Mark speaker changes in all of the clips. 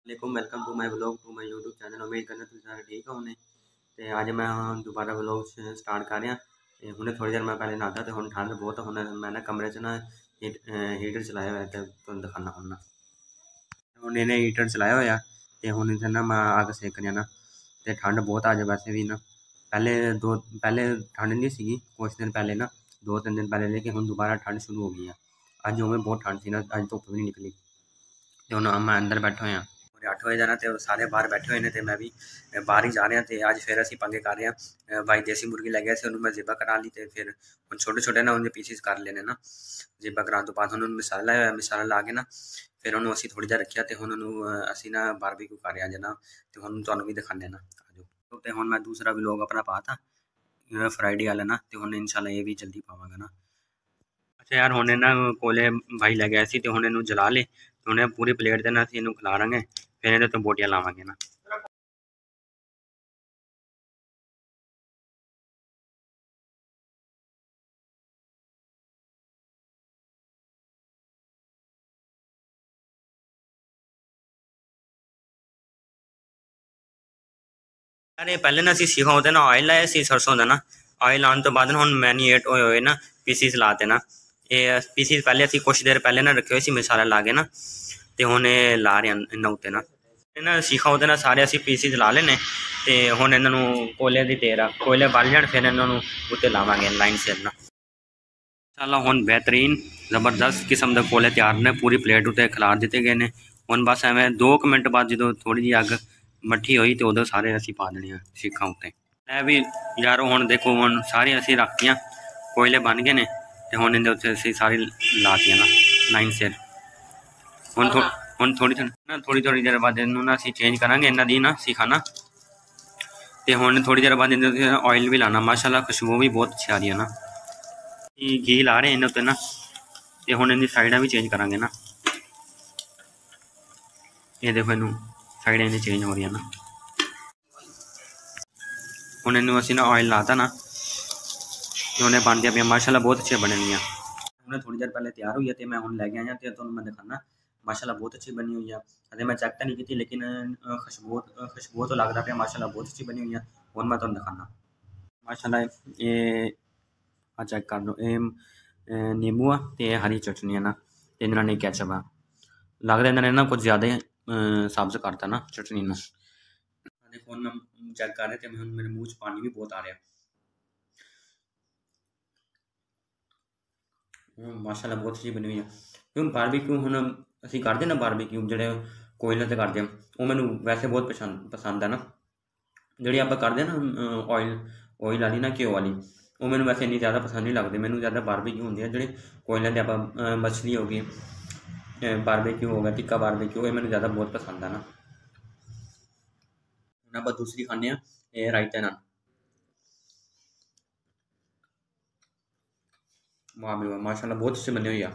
Speaker 1: वालेकुम welcome to my vlog to my YouTube channel. उम्मीद करना तुम सारे ठीक होने। ते अज मैं दोबारा व्लॉग स्टार्ट कर रहा। तो हुणे थोड़ी देर मैं पहले नहाता तो हुण ठंड बहुत हुण मैं ना कमरे च ना हीटर चलाया हुआ तो तुहानूं दिखाना हुण ना। हुण इन्हें हीटर चलाया हुआ तो हुण इत्थे ना मैं अग सेकने ना। तो ठंड बहुत अज वैसे भी ना पहले ठंड नहीं सी कुछ दिन पहले ना 2-3 दिन पहले, लेकिन हुण दोबारा ठंड शुरू हो गई है। अज उवें बहुत ठंड सी ना, अज धुप्प भी नहीं निकली। तो हुण मैं अंदर बैठा होया 8 बजे जाना तो सारे बाहर बैठे हुए हैं तो मैं भी बाहर ही जा रहा। तो अज फिर असीं पंगे कर रहे हैं। भाई देसी मुर्गी लै गया से उन्होंने मैं जिबा करा ली। तो फिर हम छोटे छोटे ना उन्हें पीसिस कर लेने ना। जिबा कराने तो बाद उन्होंने मसाला लाया, मसाला ला के ना फिर उन्होंने असीं थोड़ी देर रखिया। तो उन्होंने असीं ना बारबेक्यू कर रहे अज ना। तो हुण तुहानूं भी दिखाने ना। तो हुण मैं दूसरा व्लॉग अपना पाता फ्राइडे वाला ना। तो हुण इंशाल्लाह ये भी जल्दी पावांगा ना। अच्छा यार हुणे ना कोले भाई लै गया सी तो हुण इहनूं जला ले। तो हुणे पूरी प्लेट दे ना असीं इहनूं खिलारांगे, फिर इहदे तो बोटियां लावांगे ना। अरे पहले ना असीं सीखा होते ना ऑयल लाया सी सरसों का ना। ऑयल लाने तो बाद हुण मैरीनेट होए होए ना पीसीस लाते ना। ये पीसीस पहले असीं कुछ देर पहले ना रखे हुए सी मसाला ला के ना। तो हुण ये ला रहे हैं इन्हां उत्ते ना। इन्हां सीखा होते ना सारे असीं पीसीस ला लेने। तो हुण इन्हां नूं कोयले दी ढेर आ, कोयले बल जाण फिर इन्हां नूं उत्ते लावांगे लाइन सिर ना। इंशाल्लाह हुण बेहतरीन जबरदस्त किस्म के कोले तैयार ने, पूरी प्लेट उत्ते खिलार दिते गए ने। हुण बस एवें 2 मिनट बाद जो थोड़ी जी अग मट्ठी हुई तो उदों सारे असीं पा देने सीखा उत्ते। मैं भी यारो हुण देखो हुण सारी असीं रखतियां, कोयले बन गए ने। ते हुण इहदे उत्ते असीं सारी लातियां ना लाइन सिर। हुण थोड़ी थोड़ी देर बाद इहनूं ना असीं चेंज करांगे इन्हां दी ना सीखा ना। ते हुण थोड़ी देर बाद इहदे उत्ते ऑयल भी लाना, माशाअल्लाह खुशबू भी बहुत अच्छी आ रही है ना। घी ला रहे हैं इन्हें उत्ते ना। ते हुण इहदी साइडां भी चेंज करांगे ना। ये देखो इनू साइडां इहदी चेंज हो रही है ना। हुण इनू असीं ना ऑयल लाता ना। उन्हें बनदियां पियां माशाअल्लाह बहुत अच्छी बनी हुई। उन्हें थोड़ी देर पहले तैयार हुई है तो मैं हुण लैके आया तो तुहानूं मैं दिखाना। माशाअल्लाह बहुत अच्छी बनी हुई है। अजे मैं चेक तो नहीं की लेकिन खुशबू तो लगता पाया माशाअल्लाह बहुत अच्छी बनी हुई है। हुण मैं तुहानूं दिखाना माशाअल्लाह। ये चेक कर लो, ये नींबू आ ते हरी चटनी है ना। ते इहदे नाल कैचअप आ। लगदा इन्होंने ना कुछ ज़्यादा सब्ज करता ना चटनी में। देखो हुण मैं चेक कर रहे थे मेरे मुँह च पानी भी बहुत आ रहा। माशाअल्लाह बहुत अच्छी बनी हुई है। क्यों बारबेक्यू हुण असीं करदे ना बारबेक्यू जिहड़े कोयले ते करदे वो मैनूं वैसे बहुत पसंद है ना। जिहड़ी आपां करदे ना ऑयल वाली ना घ्यो वाली वो मैनूं वैसे इन्नी ज़्यादा पसंद नहीं लगदी। मैनूं ज़्यादा बारबेक्यू हुंदी है जिहड़ी कोयले ते आपां मछली हो गई, बारबेक्यू हो गया, टिक्का बारबेक्यू ये मैनूं ज़्यादा बहुत पसंद है ना। हुण आपां दूसरी खाने ये रायते नाल। वाह बी वाह माशाअल्लाह बहुत अच्छी बनी हुई है।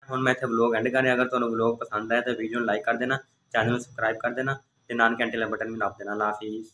Speaker 1: हुण मैं इत्थे व्लॉग एंड कर रहा। अगर तुहानूं व्लॉग पसंद आया तो वीडियो नूं लाइक कर देना, चैनल नूं सबसक्राइब कर देना ते नाल घंटे आला बटन भी नप देना। अल्लाह हाफिज़।